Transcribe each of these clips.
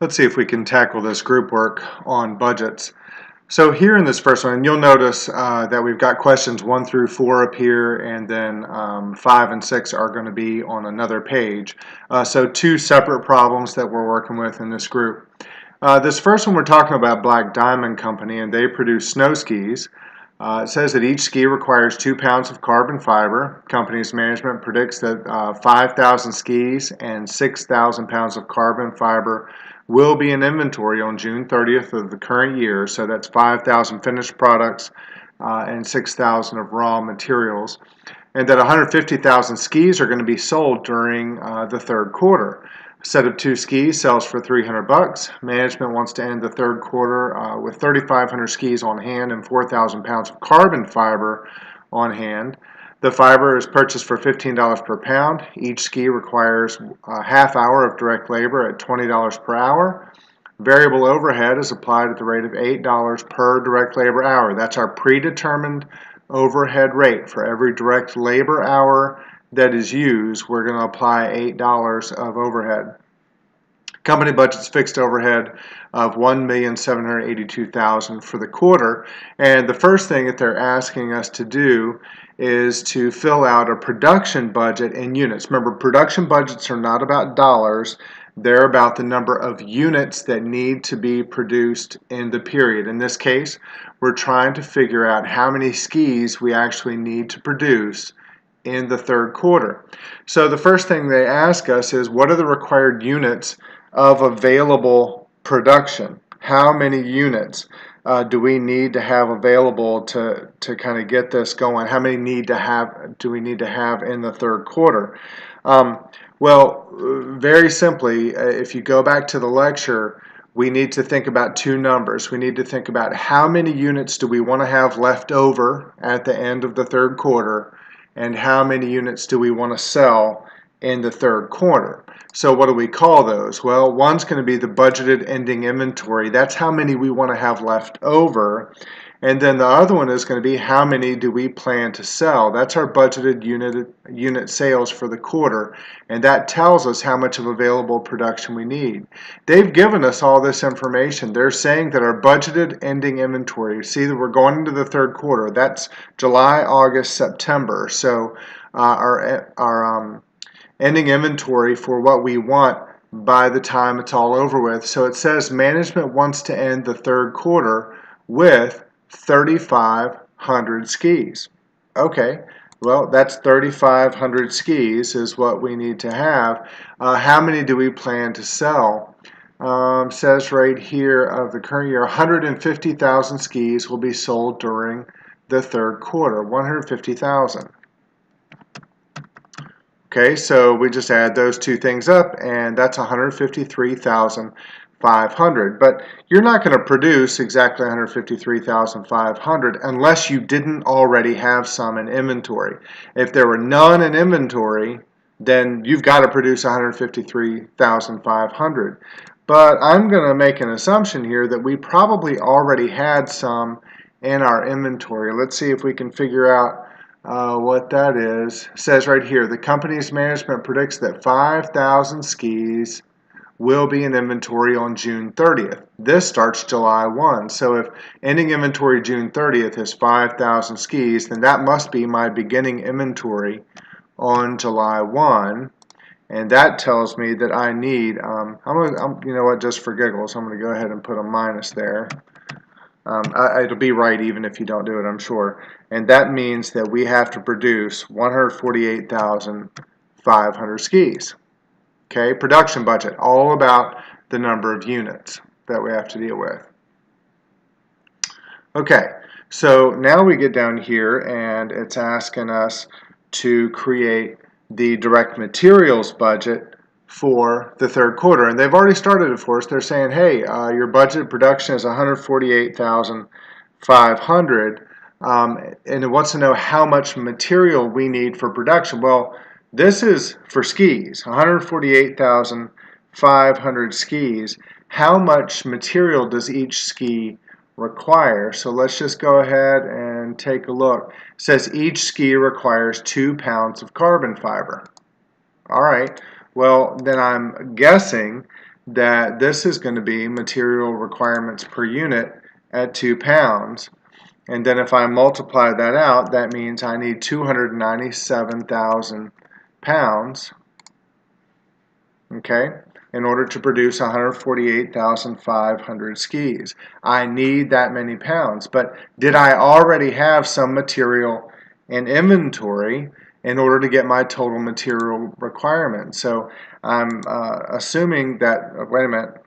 Let's see if we can tackle this group work on budgets. So here in this first one, you'll notice that we've got questions 1 through 4 up here, and then 5 and 6 are going to be on another page. So two separate problems that we're working with in this group. This first one we're talking about Black Diamond Company, and they produce snow skis. It says that each ski requires 2 pounds of carbon fiber. Company's management predicts that 5,000 skis and 6,000 pounds of carbon fiber will be in inventory on June 30th of the current year. So that's 5,000 finished products and 6,000 of raw materials. And that 150,000 skis are going to be sold during the third quarter. A set of 2 skis sells for $300. Management wants to end the third quarter with 3,500 skis on hand and 4,000 pounds of carbon fiber on hand. The fiber is purchased for $15 per pound. Each ski requires a half hour of direct labor at $20 per hour. Variable overhead is applied at the rate of $8 per direct labor hour. That's our predetermined overhead rate. For every direct labor hour that is used, we're going to apply $8 of overhead. Company budget's fixed overhead of $1,782,000 for the quarter. And the first thing that they're asking us to do is to fill out a production budget in units. Remember, production budgets are not about dollars. They're about the number of units that need to be produced in the period. In this case, we're trying to figure out how many skis we actually need to produce in the third quarter. So the first thing they ask us is, what are the required units of available production? How many units do we need to have available to kind of get this going? How many do we need to have in the third quarter? Well, very simply, if you go back to the lecture, we need to think about two numbers. We need to think about how many units do we want to have left over at the end of the third quarter, and how many units do we want to sell in the third quarter. So what do we call those? Well, one's going to be the budgeted ending inventory. That's how many we want to have left over. And then the other one is going to be how many do we plan to sell. That's our budgeted unit sales for the quarter. And that tells us how much of available production we need. They've given us all this information. They're saying that our budgeted ending inventory, see that we're going into the third quarter. That's July, August, September. So our ending inventory for what we want by the time it's all over with. So it says management wants to end the third quarter with 3,500 skis. Okay, well, that's 3,500 skis is what we need to have. How many do we plan to sell? Says right here of the current year, 150,000 skis will be sold during the third quarter. 150,000. Okay, so we just add those two things up, and that's 153,500. But you're not going to produce exactly 153,500 unless you didn't already have some in inventory. If there were none in inventory, then you've got to produce 153,500. But I'm going to make an assumption here that we probably already had some in our inventory. Let's see if we can figure out what that is. It says right here, the company's management predicts that 5,000 skis will be in inventory on June 30th. This starts July 1. So if ending inventory June 30th is 5,000 skis, then that must be my beginning inventory on July 1. And that tells me that I need, you know what, just for giggles, I'm going to go ahead and put a minus there. It'll be right even if you don't do it, I'm sure. And that means that we have to produce 148,500 skis. Okay, production budget, all about the number of units that we have to deal with. Okay, so now we get down here and it's asking us to create the direct materials budget for the third quarter, and they've already started it for us. They're saying, hey, your budget production is 148,500, and it wants to know how much material we need for production. Well, this is for skis, 148,500 skis. How much material does each ski require? So let's just go ahead and take a look. It says each ski requires 2 pounds of carbon fiber. All right. Well, then I'm guessing that this is going to be material requirements per unit at 2 pounds. And then if I multiply that out, that means I need 297,000 pounds, okay, in order to produce 148,500 skis. I need that many pounds, but did I already have some material in inventory in order to get my total material requirement? So I'm assuming that, wait a minute,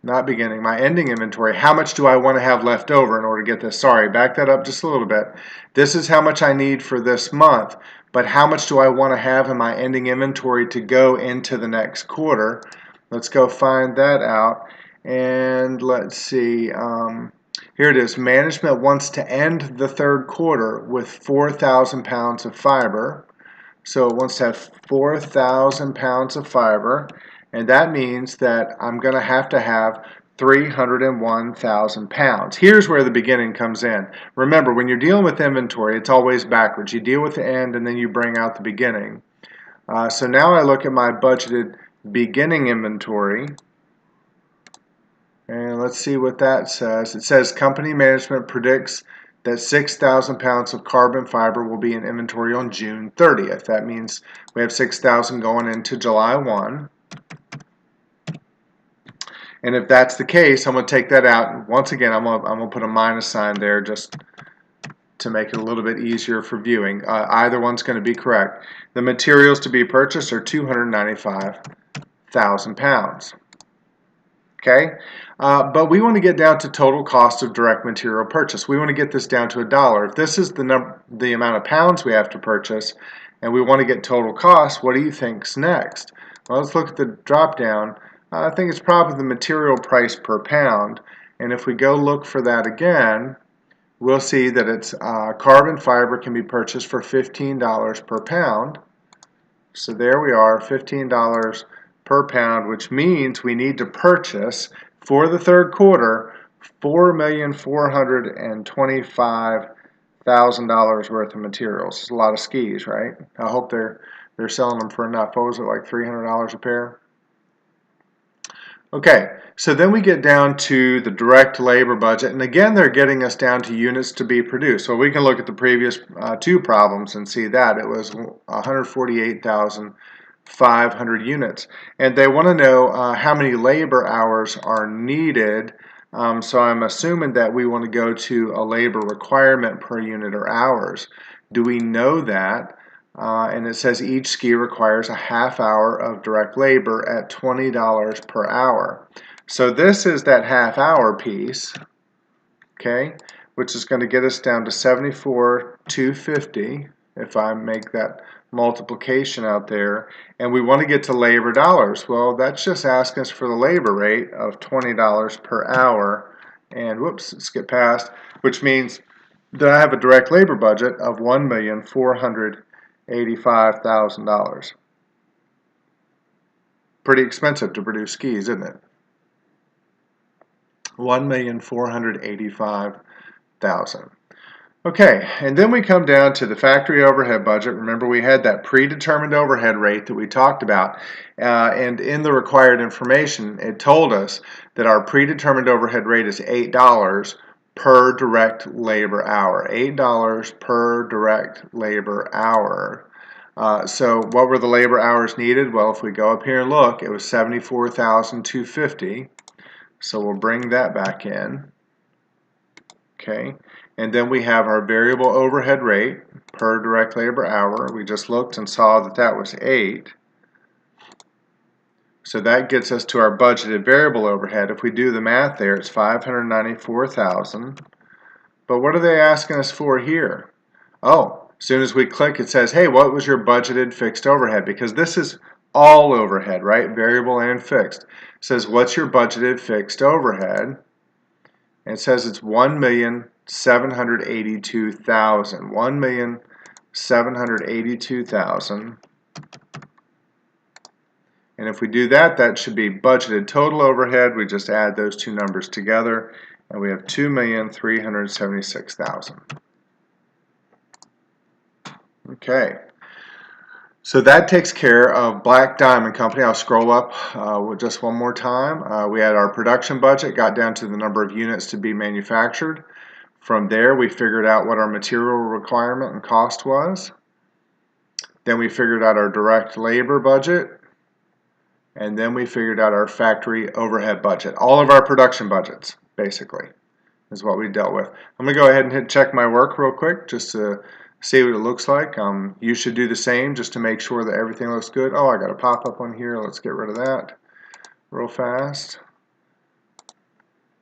not beginning, my ending inventory, how much do I want to have left over in order to get this? Sorry, back that up just a little bit. This is how much I need for this month, but how much do I want to have in my ending inventory to go into the next quarter? Let's go find that out. And let's see, here it is. Management wants to end the third quarter with 4,000 pounds of fiber. So it wants to have 4,000 pounds of fiber, and that means that I'm going to have 301,000 pounds. Here's where the beginning comes in. Remember, when you're dealing with inventory, it's always backwards. You deal with the end and then you bring out the beginning. So now I look at my budgeted beginning inventory, and let's see what that says. It says company management predicts that 6,000 pounds of carbon fiber will be in inventory on June 30th. That means we have 6,000 going into July 1. And if that's the case, I'm going to take that out. Once again, I'm going to put a minus sign there just to make it a little bit easier for viewing. Either one's going to be correct. The materials to be purchased are 295,000 pounds. Okay, but we want to get down to total cost of direct material purchase. We want to get this down to $1. If this is the amount of pounds we have to purchase, and we want to get total cost, what do you think's next? Well, let's look at the drop down. I think it's probably the material price per pound, and if we go look for that again, we'll see that it's carbon fiber can be purchased for $15 per pound. So there we are, $15 per pound, which means we need to purchase for the third quarter $4,425,000 worth of materials. It's a lot of skis, right? I hope they're selling them for enough. What was it, like $300 a pair? Okay, so then we get down to the direct labor budget, and again they're getting us down to units to be produced. So we can look at the previous two problems and see that it was 148,500 units, and they want to know how many labor hours are needed. So I'm assuming that we want to go to a labor requirement per unit or hours. Do we know that? And it says each ski requires a half hour of direct labor at $20 per hour. So this is that half hour piece, okay, which is going to get us down to 74,250 if I make that multiplication out there. And we want to get to labor dollars. Well, that's just asking us for the labor rate of $20 per hour. And whoops, skip past, which means that I have a direct labor budget of $1,485,000. Pretty expensive to produce skis, isn't it? $1,485,000. Okay, and then we come down to the factory overhead budget. Remember, we had that predetermined overhead rate that we talked about, and in the required information, it told us that our predetermined overhead rate is $8 per direct labor hour. $8 per direct labor hour. So what were the labor hours needed? Well, if we go up here and look, it was 74,250. So we'll bring that back in. Okay, and then we have our variable overhead rate per direct labor hour. We just looked and saw that that was 8. So that gets us to our budgeted variable overhead. If we do the math there, it's 594,000. But what are they asking us for here? Oh, as soon as we click, it says, hey, what was your budgeted fixed overhead? Because this is all overhead, right? Variable and fixed. It says, what's your budgeted fixed overhead? And it says it's $1,782,000. $1,782,000. And if we do that, that should be budgeted total overhead. We just add those two numbers together, and we have $2,376,000. Okay. So that takes care of Black Diamond Company. I'll scroll up just one more time. We had our production budget, got down to the number of units to be manufactured. From there, we figured out what our material requirement and cost was. Then we figured out our direct labor budget. And then we figured out our factory overhead budget. All of our production budgets, basically, is what we dealt with. I'm going to go ahead and hit check my work real quick just to see what it looks like. You should do the same just to make sure that everything looks good. Oh, I got a pop-up on here. Let's get rid of that real fast.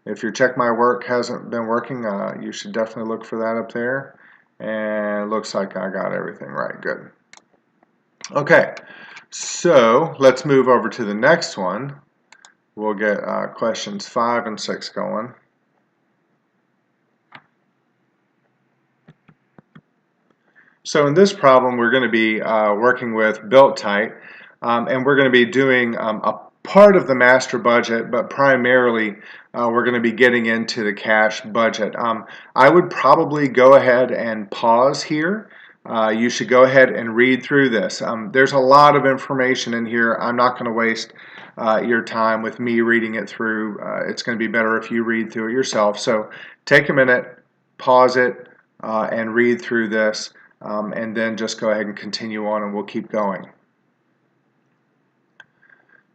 If your check my work hasn't been working, you should definitely look for that up there. And it looks like I got everything right. Good. Okay, so let's move over to the next one. We'll get questions 5 and 6 going. So in this problem, we're going to be working with Built-Tite, and we're going to be doing a part of the master budget, but primarily we're going to be getting into the cash budget. I would probably go ahead and pause here. You should go ahead and read through this. There's a lot of information in here. I'm not going to waste your time with me reading it through. It's going to be better if you read through it yourself. So take a minute, pause it, and read through this. And then just go ahead and continue on and we'll keep going.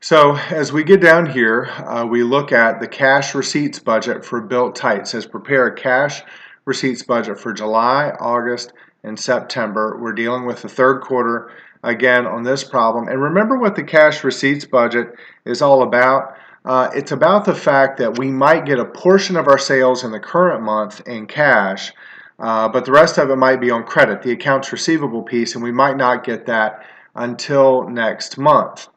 So as we get down here, we look at the cash receipts budget for Built-Tite. It says prepare a cash receipts budget for July, August, and September. We're dealing with the third quarter again on this problem. And remember what the cash receipts budget is all about. It's about the fact that we might get a portion of our sales in the current month in cash, but the rest of it might be on credit, the accounts receivable piece, and we might not get that until next month.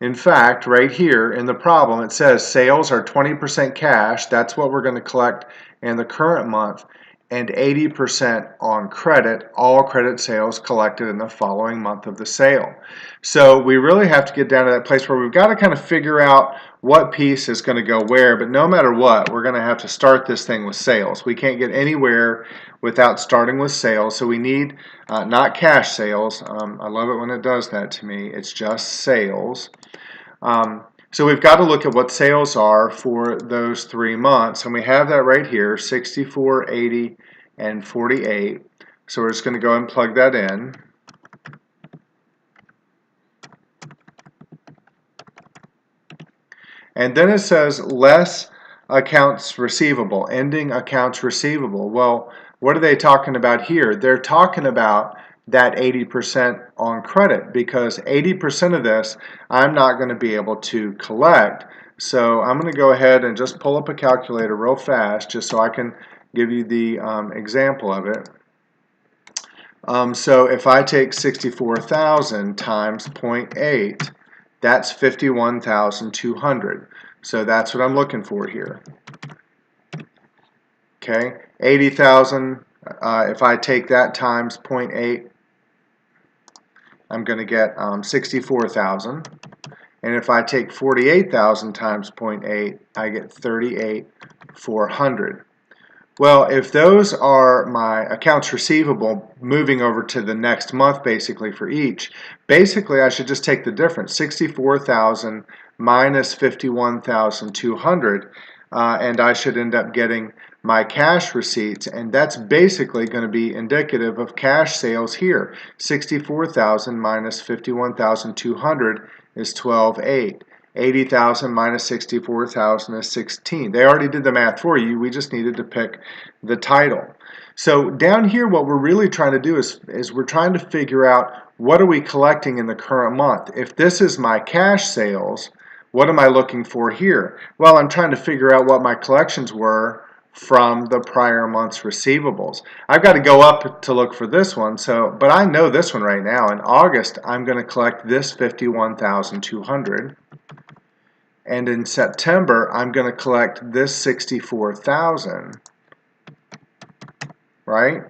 In fact, right here in the problem, it says sales are 20% cash. That's what we're going to collect in the current month, and 80% on credit, all credit sales collected in the following month of the sale. So we really have to get down to that place where we've got to kind of figure out what piece is going to go where, but no matter what, we're going to have to start this thing with sales. We can't get anywhere without starting with sales, so we need not cash sales. I love it when it does that to me. It's just sales. So we've got to look at what sales are for those 3 months, and we have that right here, 64, 80, and 48. So we're just going to go and plug that in. And then it says less accounts receivable, ending accounts receivable. Well, what are they talking about here? They're talking about that 80% on credit, because 80% of this I'm not going to be able to collect. So I'm going to go ahead and just pull up a calculator real fast just so I can give you the example of it. So if I take 64,000 times 0.8, that's 51,200. So that's what I'm looking for here. Okay, 80,000, if I take that times 0.8, I'm going to get 64,000. And if I take 48,000 times 0.8, I get 38,400. Well, if those are my accounts receivable moving over to the next month basically for each, basically I should just take the difference, 64,000 minus 51,200, and I should end up getting my cash receipts, and that's basically going to be indicative of cash sales here. 64,000 minus 51,200 is 12,800. 80,000 minus 64,000 is 16. They already did the math for you. We just needed to pick the title. So down here, what we're really trying to do is we're trying to figure out what are we collecting in the current month. If this is my cash sales, what am I looking for here? Well, I'm trying to figure out what my collections were from the prior month's receivables. I've got to go up to look for this one, but I know this one right now. In August, I'm going to collect this 51,200. And in September, I'm going to collect this 64,000, right?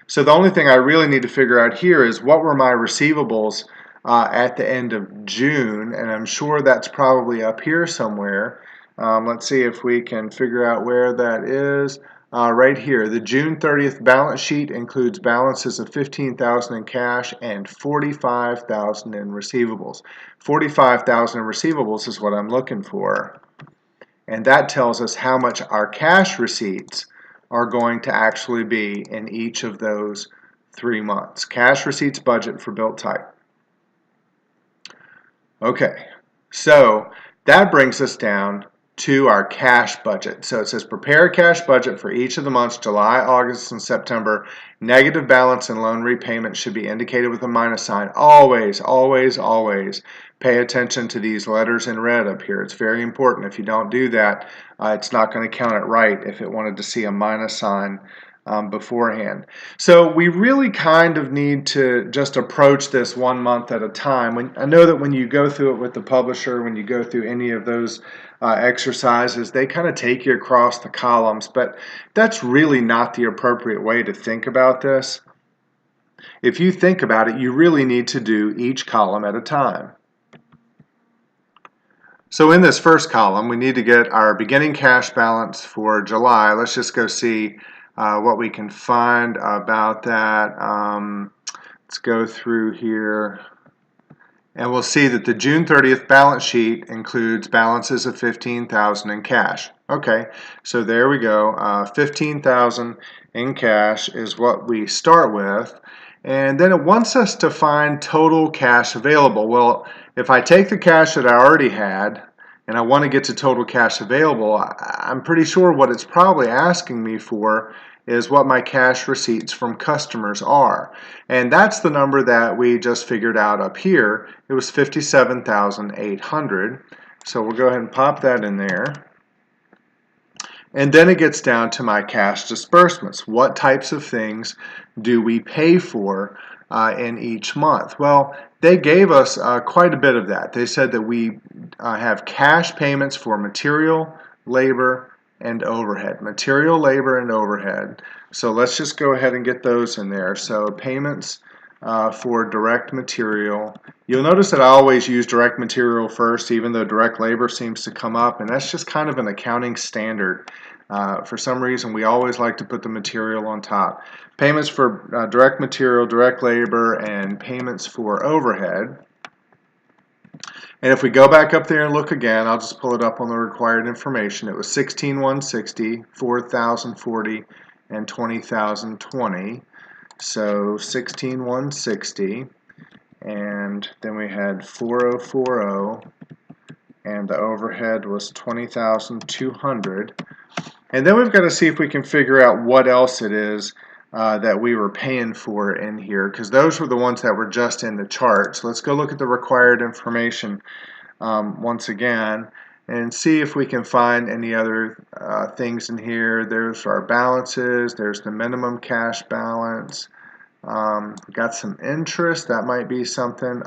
So the only thing I really need to figure out here is what were my receivables at the end of June, and I'm sure that's probably up here somewhere. Let's see if we can figure out where that is. right here. The June 30th balance sheet includes balances of $15,000 in cash and $45,000 in receivables. $45,000 in receivables is what I'm looking for. And that tells us how much our cash receipts are going to actually be in each of those 3 months. Cash receipts budget for Built Type. Okay, so that brings us down to our cash budget. So it says prepare a cash budget for each of the months, July, August, and September. Negative balance and loan repayment should be indicated with a minus sign. Always, always, always pay attention to these letters in red up here. It's very important. If you don't do that, it's not going to count it right if it wanted to see a minus sign beforehand. So we really kind of need to just approach this 1 month at a time. I know that when you go through it with the publisher, when you go through any of those exercises, they kind of take you across the columns, but that's really not the appropriate way to think about this. If you think about it, you really need to do each column at a time. So in this first column, we need to get our beginning cash balance for July. Let's just go see what we can find about that. Let's go through here. And we'll see that the June 30th balance sheet includes balances of $15,000 in cash. Okay, so there we go. $15,000 in cash is what we start with. And then it wants us to find total cash available. Well, if I take the cash that I already had and I want to get to total cash available, I'm pretty sure what it's probably asking me for is what my cash receipts from customers are. And that's the number that we just figured out up here. It was $57,800. So we'll go ahead and pop that in there. And then it gets down to my cash disbursements. What types of things do we pay for in each month? Well, they gave us quite a bit of that. They said that we have cash payments for material, labor, and overhead. Material, labor, and overhead. So let's just go ahead and get those in there. So payments for direct material. You'll notice that I always use direct material first, even though direct labor seems to come up, and that's just kind of an accounting standard. For some reason, we always like to put the material on top. Payments for direct material, direct labor, and payments for overhead. And if we go back up there and look again, I'll just pull it up on the required information. It was $16,160, $4,040, and $20,020. So $16,160, and then we had $4,040, and the overhead was $20,200. And then we've got to see if we can figure out what else it is that we were paying for in here, because those were the ones that were just in the chart. So let's go look at the required information once again and see if we can find any other things in here. There's our balances, there's the minimum cash balance, got some interest, that might be something.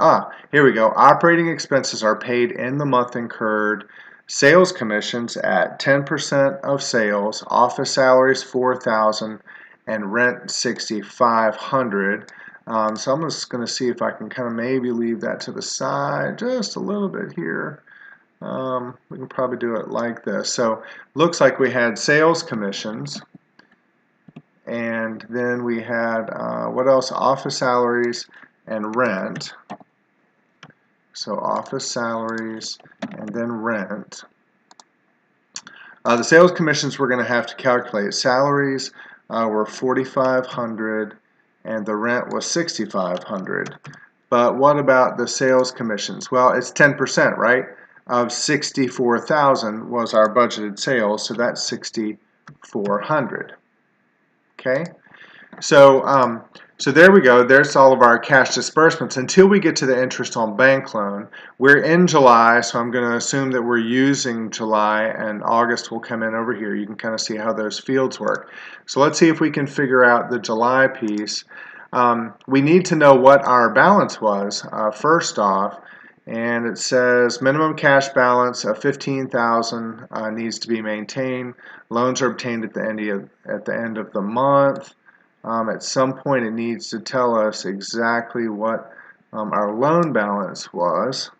Here we go. Operating expenses are paid in the month incurred. Sales commissions at 10% of sales, office salaries $4,000, and rent $6,500. So I'm just going to see if I can kind of maybe leave that to the side just a little bit here. We can probably do it like this. So looks like we had sales commissions, and then we had what else? Office salaries and rent. So office salaries and then rent. The sales commissions we're going to have to calculate. Salaries were $4,500 and the rent was $6,500. But what about the sales commissions? Well, it's 10%, right? Of $64,000 was our budgeted sales, so that's $6,400. Okay, so so there we go. There's all of our cash disbursements until we get to the interest on bank loan. We're in July, so I'm going to assume that we're using July, and August will come in over here. You can kind of see how those fields work. So let's see if we can figure out the July piece. We need to know what our balance was first off, and it says minimum cash balance of $15,000 needs to be maintained. Loans are obtained at the end of the month. At some point it needs to tell us exactly what our loan balance was,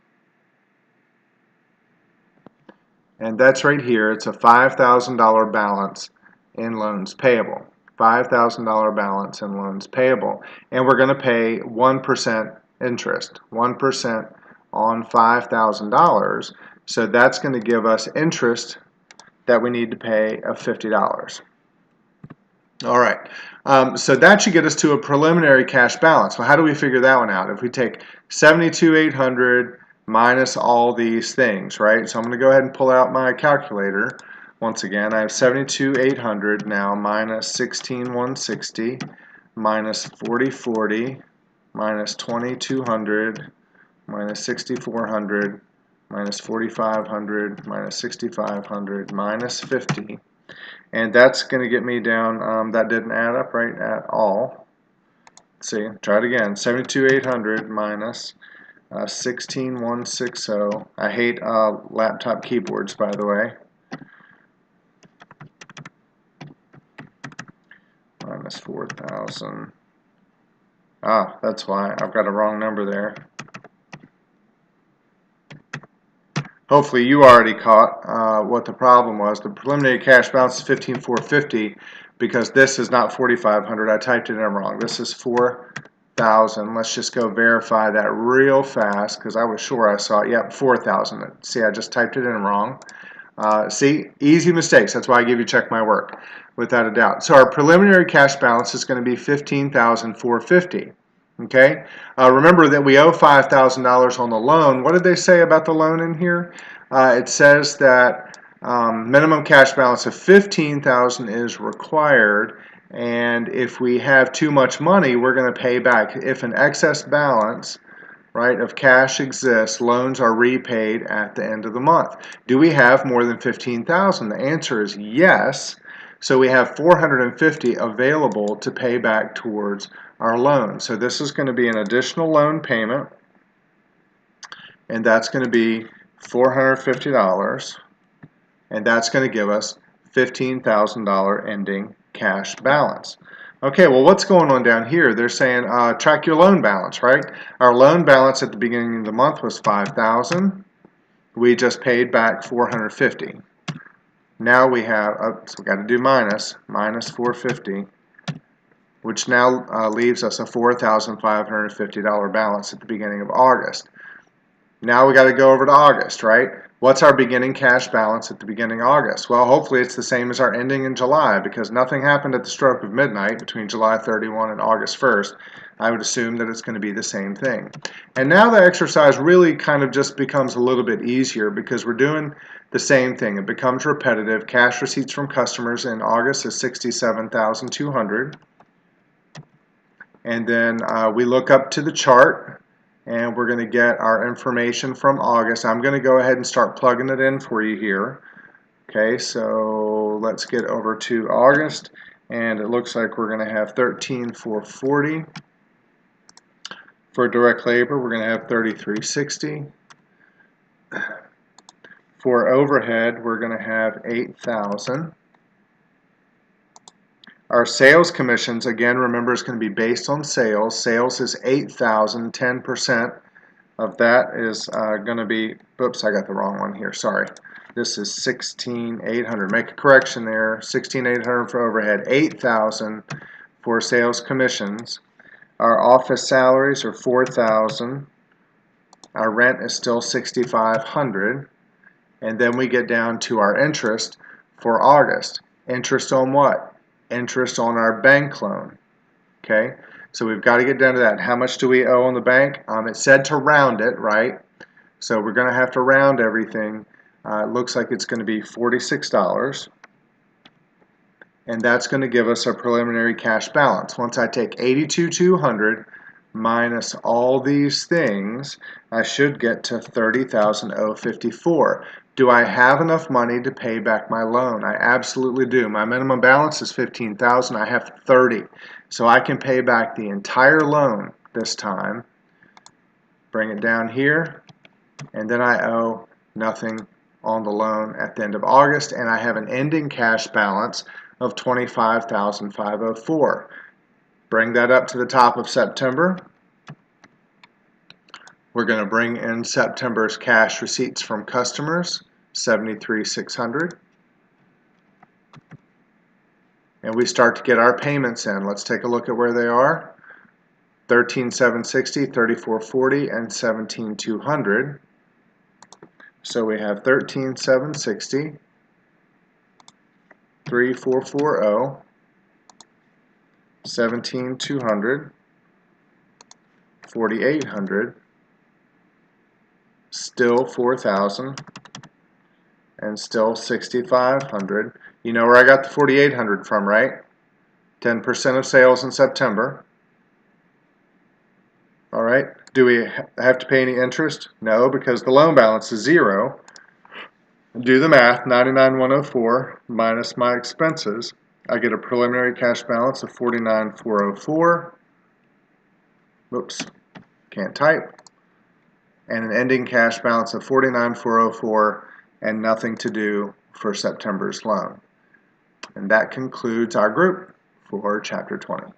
and that's right here. It's a $5,000 balance in loans payable. $5,000 balance in loans payable. And we're going to pay 1% interest, 1% on $5,000. So that's going to give us interest that we need to pay of $50. All right, so that should get us to a preliminary cash balance. Well, how do we figure that one out? If we take 72,800 minus all these things, right? So I'm going to go ahead and pull out my calculator. Once again, I have 72,800 now minus 16,160 minus 4040 minus 2,200 minus 6,400 minus 4,500 minus 6,500 minus 50. And that's going to get me down, that didn't add up right at all. Let's see, try it again. 72,800 minus 16,160. I hate laptop keyboards, by the way. Minus 4,000. Ah, that's why I've got a wrong number there. Hopefully you already caught what the problem was. The preliminary cash balance is 15,450 because this is not 4,500. I typed it in wrong. This is 4,000. Let's just go verify that real fast because I was sure I saw it. Yep, 4,000. See, I just typed it in wrong. See, easy mistakes. That's why I give you check my work, without a doubt. So our preliminary cash balance is going to be 15,450. Okay, remember that we owe $5,000 on the loan. What did they say about the loan in here? It says that minimum cash balance of $15,000 is required, and if we have too much money, we're going to pay back. If an excess balance, right, of cash exists, loans are repaid at the end of the month. Do we have more than $15,000? The answer is yes. So we have $450 available to pay back towards our loan. So this is going to be an additional loan payment, and that's going to be $450, and that's going to give us $15,000 ending cash balance. Okay, well, what's going on down here? They're saying track your loan balance, right? Our loan balance at the beginning of the month was $5,000. We just paid back $450. Now we have, so we got to do minus $450, which now leaves us a $4,550 balance at the beginning of August. Now we got to go over to August, right? What's our beginning cash balance at the beginning of August? Well, hopefully it's the same as our ending in July because nothing happened at the stroke of midnight between July 31 and August 1st. I would assume that it's going to be the same thing. And now the exercise really kind of just becomes a little bit easier because we're doing the same thing. It becomes repetitive. Cash receipts from customers in August is $67,200. And then we look up to the chart and we're going to get our information from August. I'm going to go ahead and start plugging it in for you here. Okay, so let's get over to August, and it looks like we're going to have $13,440. For direct labor, we're going to have $33,60. For overhead, we're going to have $8,000. Our sales commissions, again, remember, is going to be based on sales. Sales is $8,000. 10% of that is going to be, oops, I got the wrong one here, sorry. This is $16,800. Make a correction there. $16,800 for overhead, $8,000 for sales commissions. Our office salaries are $4,000. Our rent is still $6,500. And then we get down to our interest for August. Interest on what? Interest on our bank loan. Okay, so we've got to get down to that. How much do we owe on the bank? It said to round it, right? So we're going to have to round everything. It looks like it's going to be $46. And that's going to give us a preliminary cash balance. Once I take $82,200 minus all these things, I should get to $30,054. Do I have enough money to pay back my loan? I absolutely do. My minimum balance is $15,000. I have $30,000. So I can pay back the entire loan this time. Bring it down here. And then I owe nothing on the loan at the end of August. And I have an ending cash balance of $25,504. Bring that up to the top of September. We're going to bring in September's cash receipts from customers, $73,600. and we start to get our payments in. Let's take a look at where they are. 13,760, 3440, and 17,200. So we have 13,760, 3440, 17,200, 4,800, still 4,000, and still 6,500. You know where I got the 4,800 from, right? 10% of sales in September. All right, do we have to pay any interest? No, because the loan balance is 0. Do the math, 99,104 minus my expenses. I get a preliminary cash balance of 49,404. Whoops, can't type. And an ending cash balance of 49,404 and nothing to do for September's loan. And that concludes our group for Chapter 20.